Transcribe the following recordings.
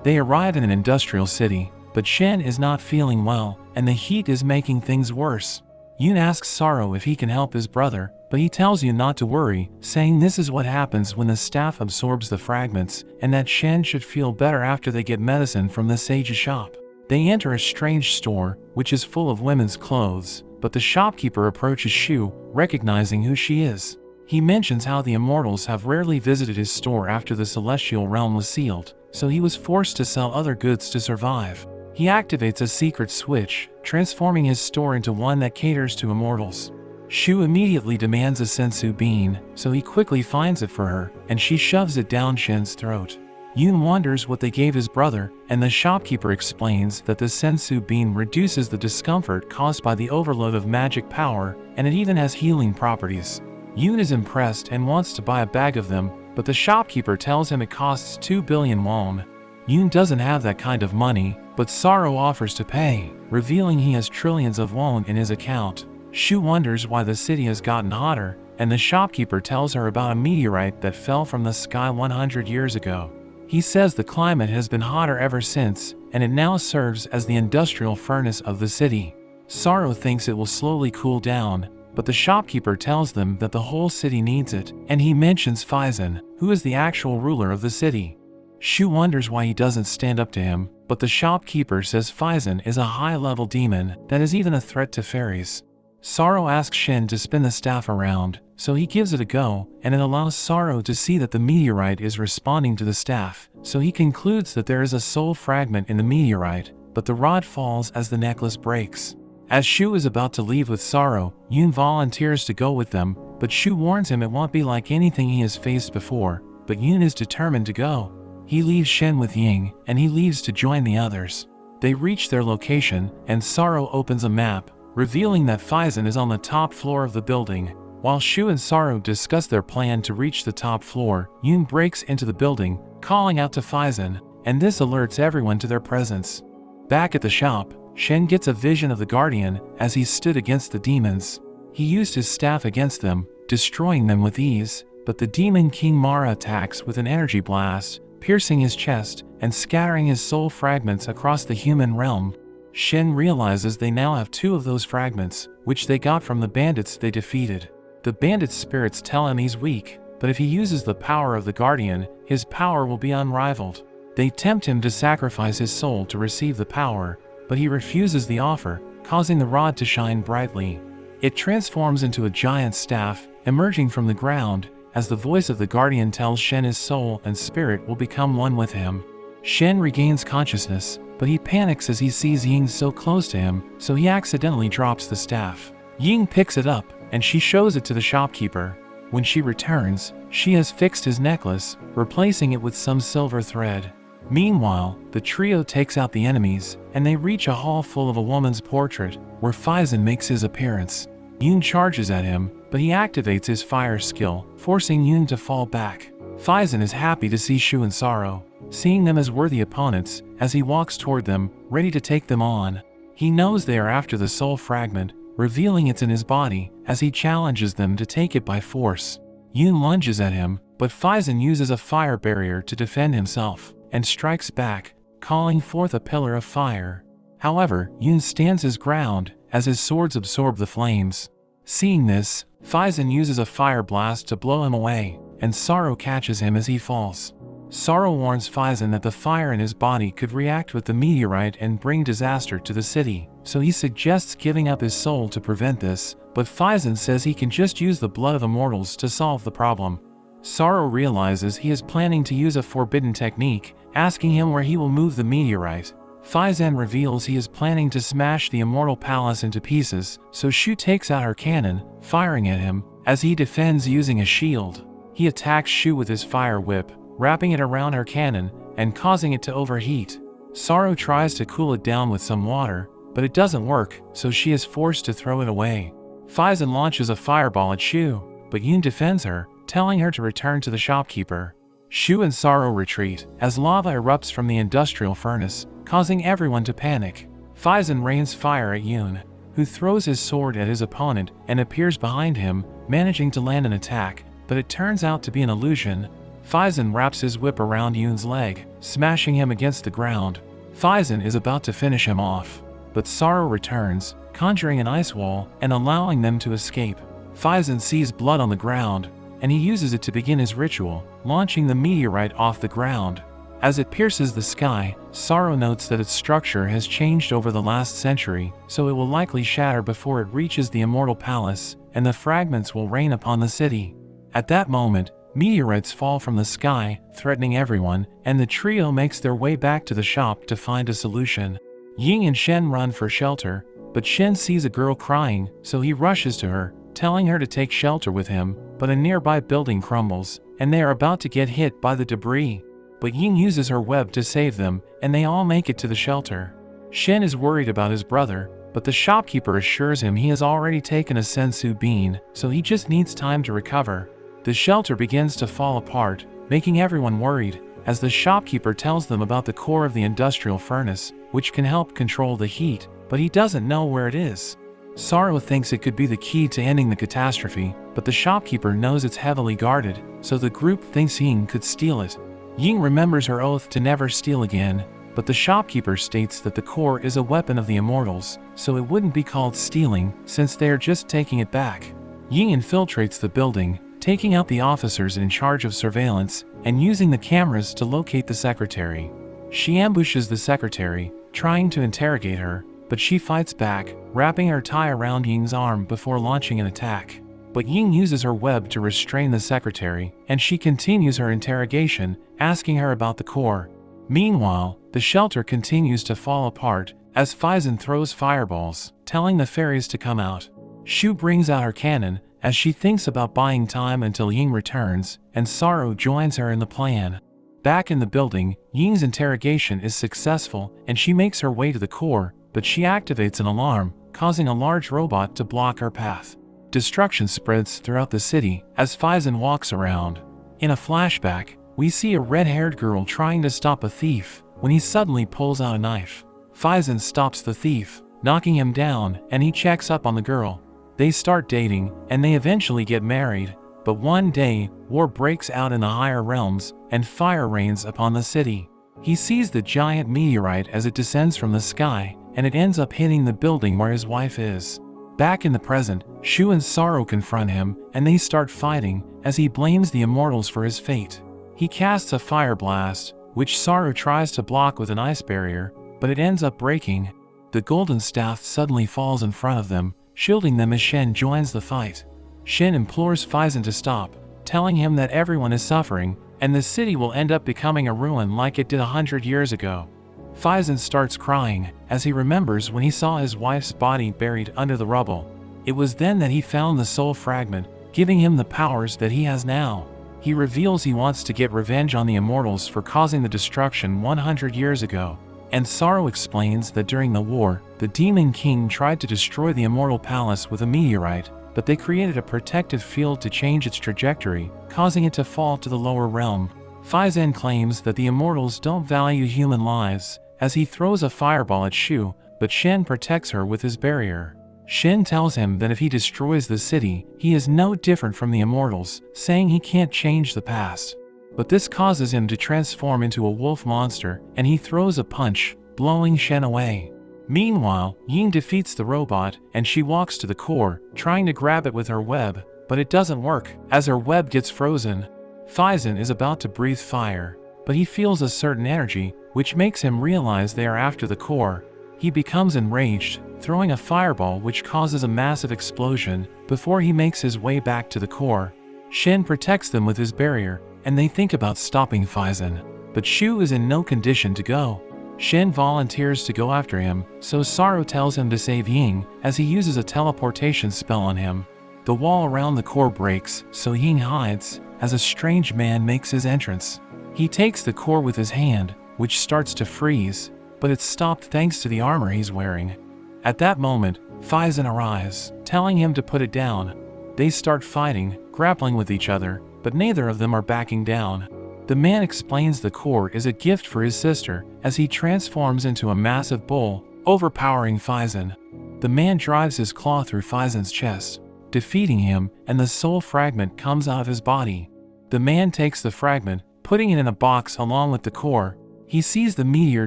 They arrive in an industrial city, but Shen is not feeling well, and the heat is making things worse. Yoon asks Sorrow if he can help his brother, but he tells Yoon not to worry, saying this is what happens when the staff absorbs the fragments, and that Shen should feel better after they get medicine from the sage's shop. They enter a strange store, which is full of women's clothes, but the shopkeeper approaches Shu, recognizing who she is. He mentions how the immortals have rarely visited his store after the celestial realm was sealed, so he was forced to sell other goods to survive. He activates a secret switch, transforming his store into one that caters to immortals. Shu immediately demands a sensu bean, so he quickly finds it for her, and she shoves it down Shen's throat. Yoon wonders what they gave his brother, and the shopkeeper explains that the sensu bean reduces the discomfort caused by the overload of magic power, and it even has healing properties. Yoon is impressed and wants to buy a bag of them, but the shopkeeper tells him it costs 2 billion won. Yoon doesn't have that kind of money, but Sorrow offers to pay, revealing he has trillions of won in his account. Shu wonders why the city has gotten hotter, and the shopkeeper tells her about a meteorite that fell from the sky 100 years ago. He says the climate has been hotter ever since, and it now serves as the industrial furnace of the city. Sorrow thinks it will slowly cool down, but the shopkeeper tells them that the whole city needs it, and he mentions Faizan, who is the actual ruler of the city. Shu wonders why he doesn't stand up to him, but the shopkeeper says Faizan is a high-level demon that is even a threat to fairies. Sorrow asks Shen to spin the staff around, so he gives it a go, and it allows Sorrow to see that the meteorite is responding to the staff, so he concludes that there is a soul fragment in the meteorite, but the rod falls as the necklace breaks. As Shu is about to leave with Sorrow, Yoon volunteers to go with them, but Shu warns him it won't be like anything he has faced before, but Yoon is determined to go. He leaves Shen with Ying, and he leaves to join the others. They reach their location, and Sorrow opens a map, revealing that Faizan is on the top floor of the building. While Shu and Sorrow discuss their plan to reach the top floor, Yoon breaks into the building, calling out to Faizan, and this alerts everyone to their presence. Back at the shop, Shen gets a vision of the Guardian as he stood against the demons. He used his staff against them, destroying them with ease, but the demon King Mara attacks with an energy blast, piercing his chest and scattering his soul fragments across the human realm. Shen realizes they now have 2 of those fragments, which they got from the bandits they defeated. The bandits' spirits tell him he's weak, but if he uses the power of the Guardian, his power will be unrivaled. They tempt him to sacrifice his soul to receive the power, but he refuses the offer, causing the rod to shine brightly. It transforms into a giant staff, emerging from the ground, as the voice of the Guardian tells Shen his soul and spirit will become one with him. Shen regains consciousness, but he panics as he sees Ying so close to him, so he accidentally drops the staff. Ying picks it up, and she shows it to the shopkeeper. When she returns, she has fixed his necklace, replacing it with some silver thread. Meanwhile, the trio takes out the enemies, and they reach a hall full of a woman's portrait, where Faizan makes his appearance. Yoon charges at him, but he activates his fire skill, forcing Yoon to fall back. Faizan is happy to see Shu and Sorrow, seeing them as worthy opponents, as he walks toward them, ready to take them on. He knows they are after the soul fragment, revealing it's in his body, as he challenges them to take it by force. Yoon lunges at him, but Faizan uses a fire barrier to defend himself, and strikes back, calling forth a pillar of fire. However, Yoon stands his ground, as his swords absorb the flames. Seeing this, Faizan uses a fire blast to blow him away, and Sorrow catches him as he falls. Sorrow warns Faizan that the fire in his body could react with the meteorite and bring disaster to the city, so he suggests giving up his soul to prevent this, but Faizan says he can just use the blood of immortals to solve the problem. Sorrow realizes he is planning to use a forbidden technique, asking him where he will move the meteorite. Faizan reveals he is planning to smash the immortal palace into pieces, so Shu takes out her cannon, firing at him, as he defends using a shield. He attacks Shu with his fire whip, wrapping it around her cannon, and causing it to overheat. Sorrow tries to cool it down with some water, but it doesn't work, so she is forced to throw it away. Faizan launches a fireball at Shu, but Yoon defends her, telling her to return to the shopkeeper. Shu and Sorrow retreat, as lava erupts from the industrial furnace, causing everyone to panic. Faizan rains fire at Yoon, who throws his sword at his opponent and appears behind him, managing to land an attack, but it turns out to be an illusion. Faizan wraps his whip around Yoon's leg, smashing him against the ground. Phison is about to finish him off, but Sorrow returns, conjuring an ice wall and allowing them to escape. Phison sees blood on the ground, and he uses it to begin his ritual, launching the meteorite off the ground. As it pierces the sky, Sorrow notes that its structure has changed over the last century, so it will likely shatter before it reaches the Immortal Palace, and the fragments will rain upon the city. At that moment, meteorites fall from the sky, threatening everyone, and the trio makes their way back to the shop to find a solution. Ying and Shen run for shelter, but Shen sees a girl crying, so he rushes to her, telling her to take shelter with him, but a nearby building crumbles, and they are about to get hit by the debris. But Ying uses her web to save them, and they all make it to the shelter. Shen is worried about his brother, but the shopkeeper assures him he has already taken a sensu bean, so he just needs time to recover. The shelter begins to fall apart, making everyone worried, as the shopkeeper tells them about the core of the industrial furnace, which can help control the heat, but he doesn't know where it is. Sorrow thinks it could be the key to ending the catastrophe, but the shopkeeper knows it's heavily guarded, so the group thinks Ying could steal it. Ying remembers her oath to never steal again, but the shopkeeper states that the core is a weapon of the immortals, so it wouldn't be called stealing, since they are just taking it back. Ying infiltrates the building, taking out the officers in charge of surveillance, and using the cameras to locate the secretary. She ambushes the secretary, trying to interrogate her, but she fights back, wrapping her tie around Ying's arm before launching an attack. But Ying uses her web to restrain the secretary, and she continues her interrogation, asking her about the core. Meanwhile, the shelter continues to fall apart, as Phison throws fireballs, telling the fairies to come out. Shu brings out her cannon, as she thinks about buying time until Ying returns, and Sorrow joins her in the plan. Back in the building, Ying's interrogation is successful, and she makes her way to the core, but she activates an alarm, causing a large robot to block her path. Destruction spreads throughout the city as Phison walks around. In a flashback, we see a red-haired girl trying to stop a thief, when he suddenly pulls out a knife. Phison stops the thief, knocking him down, and he checks up on the girl. They start dating, and they eventually get married, but one day, war breaks out in the higher realms, and fire rains upon the city. He sees the giant meteorite as it descends from the sky, and it ends up hitting the building where his wife is. Back in the present, Shu and Sorrow confront him, and they start fighting, as he blames the immortals for his fate. He casts a fire blast, which Sorrow tries to block with an ice barrier, but it ends up breaking. The golden staff suddenly falls in front of them, shielding them as Shen joins the fight. Shen implores Phison to stop, telling him that everyone is suffering, and the city will end up becoming a ruin like it did 100 years ago. Phison starts crying, as he remembers when he saw his wife's body buried under the rubble. It was then that he found the soul fragment, giving him the powers that he has now. He reveals he wants to get revenge on the immortals for causing the destruction 100 years ago. And Sorrow explains that during the war, the Demon King tried to destroy the Immortal Palace with a meteorite, but they created a protective field to change its trajectory, causing it to fall to the lower realm. Phison claims that the immortals don't value human lives, as he throws a fireball at Shu, but Shen protects her with his barrier. Shen tells him that if he destroys the city, he is no different from the immortals, saying he can't change the past. But this causes him to transform into a wolf monster, and he throws a punch, blowing Shen away. Meanwhile, Ying defeats the robot, and she walks to the core, trying to grab it with her web, but it doesn't work, as her web gets frozen. Phison is about to breathe fire, but he feels a certain energy, which makes him realize they are after the core. He becomes enraged, throwing a fireball which causes a massive explosion, before he makes his way back to the core. Shen protects them with his barrier, and they think about stopping Phison, but Shu is in no condition to go. Shen volunteers to go after him, so Sorrow tells him to save Ying, as he uses a teleportation spell on him. The wall around the core breaks, so Ying hides, as a strange man makes his entrance. He takes the core with his hand, which starts to freeze, but it's stopped thanks to the armor he's wearing. At that moment, Phison arrives, telling him to put it down. They start fighting, grappling with each other, but neither of them are backing down. The man explains the core is a gift for his sister, as he transforms into a massive bull, overpowering Phison. The man drives his claw through Phison's chest, defeating him, and the soul fragment comes out of his body. The man takes the fragment, putting it in a box along with the core, He sees the meteor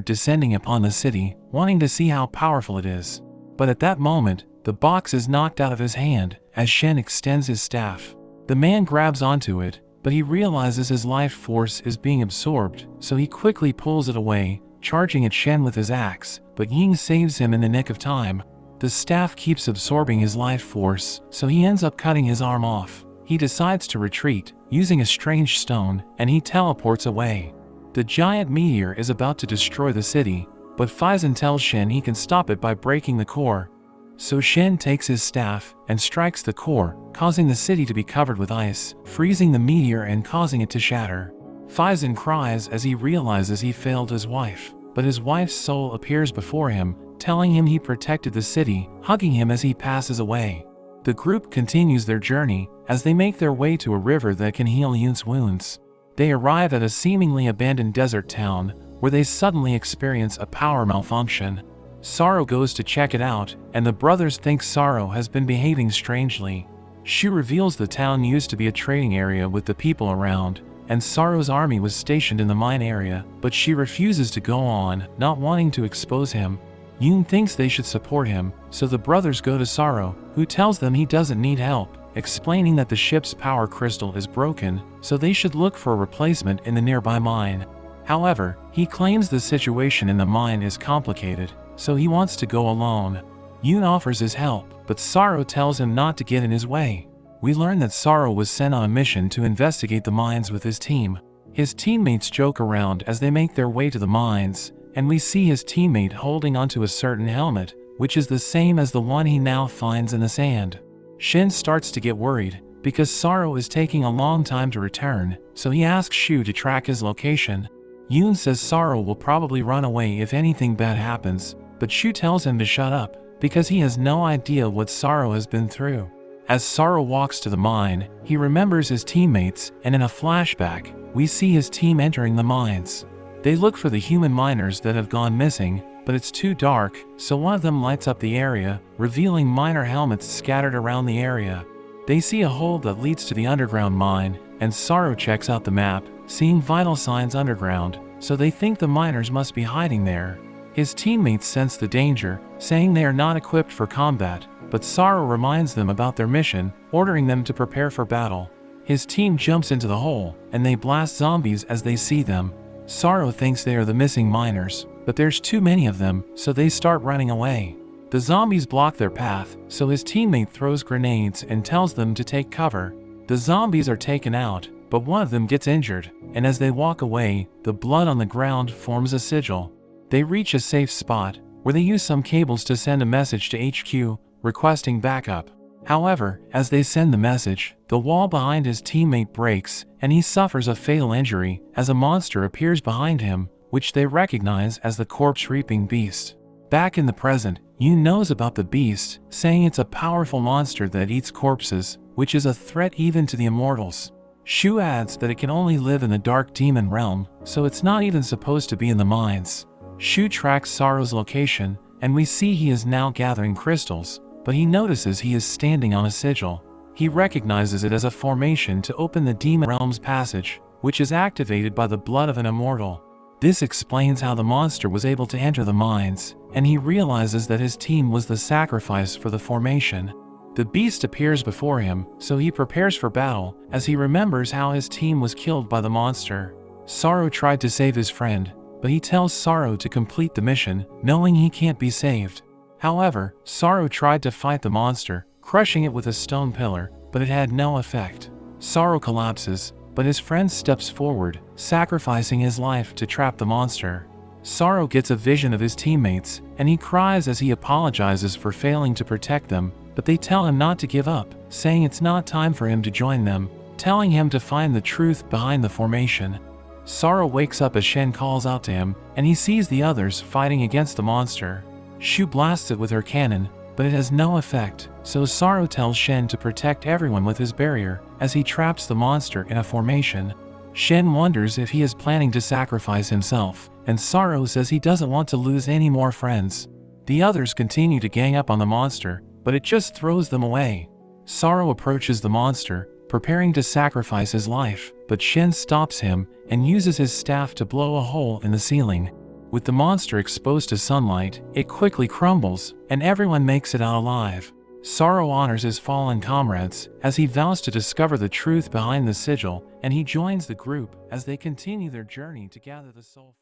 descending upon the city, wanting to see how powerful it is. But at that moment, the box is knocked out of his hand as Shen extends his staff. The man grabs onto it, but he realizes his life force is being absorbed, so he quickly pulls it away, charging at Shen with his axe, but Ying saves him in the nick of time. The staff keeps absorbing his life force, so he ends up cutting his arm off. He decides to retreat, using a strange stone, and he teleports away. The giant meteor is about to destroy the city, but Faizan tells Shen he can stop it by breaking the core. So Shen takes his staff and strikes the core, causing the city to be covered with ice, freezing the meteor and causing it to shatter. Faizan cries as he realizes he failed his wife, but his wife's soul appears before him, telling him he protected the city, hugging him as he passes away. The group continues their journey as they make their way to a river that can heal Yun's wounds. They arrive at a seemingly abandoned desert town, where they suddenly experience a power malfunction. Sorrow goes to check it out, and the brothers think Sorrow has been behaving strangely. Shu reveals the town used to be a trading area with the people around, and Sorrow's army was stationed in the mine area, but she refuses to go on, not wanting to expose him. Yun thinks they should support him, so the brothers go to Sorrow, who tells them he doesn't need help, explaining that the ship's power crystal is broken, so they should look for a replacement in the nearby mine. However, he claims the situation in the mine is complicated, so he wants to go alone. Yun offers his help, but Sorrow tells him not to get in his way. We learn that Sorrow was sent on a mission to investigate the mines with his team. His teammates joke around as they make their way to the mines, and we see his teammate holding onto a certain helmet, which is the same as the one he now finds in the sand. Shen starts to get worried, because Sorrow is taking a long time to return, so he asks Shu to track his location. Yun says Sorrow will probably run away if anything bad happens, but Shu tells him to shut up, because he has no idea what Sorrow has been through. As Sorrow walks to the mine, he remembers his teammates, and in a flashback, we see his team entering the mines. They look for the human miners that have gone missing, but it's too dark, so one of them lights up the area, revealing miner helmets scattered around the area. They see a hole that leads to the underground mine, and Sorrow checks out the map, seeing vital signs underground, so they think the miners must be hiding there. His teammates sense the danger, saying they are not equipped for combat, but Sorrow reminds them about their mission, ordering them to prepare for battle. His team jumps into the hole, and they blast zombies as they see them. Sorrow thinks they are the missing miners, but there's too many of them, so they start running away. The zombies block their path, so his teammate throws grenades and tells them to take cover. The zombies are taken out, but one of them gets injured, and as they walk away, the blood on the ground forms a sigil. They reach a safe spot, where they use some cables to send a message to HQ, requesting backup. However, as they send the message, the wall behind his teammate breaks, and he suffers a fatal injury as a monster appears behind him, which they recognize as the corpse-reaping beast. Back in the present, Yun knows about the beast, saying it's a powerful monster that eats corpses, which is a threat even to the immortals. Shu adds that it can only live in the dark demon realm, so it's not even supposed to be in the mines. Shu tracks Sorrow's location, and we see he is now gathering crystals, but he notices he is standing on a sigil. He recognizes it as a formation to open the demon realm's passage, which is activated by the blood of an immortal. This explains how the monster was able to enter the mines, and he realizes that his team was the sacrifice for the formation. The beast appears before him, so he prepares for battle, as he remembers how his team was killed by the monster. Sorrow tried to save his friend, but he tells Sorrow to complete the mission, knowing he can't be saved. However, Sorrow tried to fight the monster, crushing it with a stone pillar, but it had no effect. Sorrow collapses, but his friend steps forward, sacrificing his life to trap the monster. Sorrow gets a vision of his teammates, and he cries as he apologizes for failing to protect them, but they tell him not to give up, saying it's not time for him to join them, telling him to find the truth behind the formation. Sorrow wakes up as Shen calls out to him, and he sees the others fighting against the monster. Shu blasts it with her cannon, but it has no effect, so Sorrow tells Shen to protect everyone with his barrier, as he traps the monster in a formation. Shen wonders if he is planning to sacrifice himself, and Sorrow says he doesn't want to lose any more friends. The others continue to gang up on the monster, but it just throws them away. Sorrow approaches the monster, preparing to sacrifice his life, but but Shen stops him and uses his staff to blow a hole in the ceiling. With the monster exposed to sunlight, it quickly crumbles, and everyone makes it out alive. Sorrow honors his fallen comrades as he vows to discover the truth behind the sigil, and he joins the group as they continue their journey to gather the soul.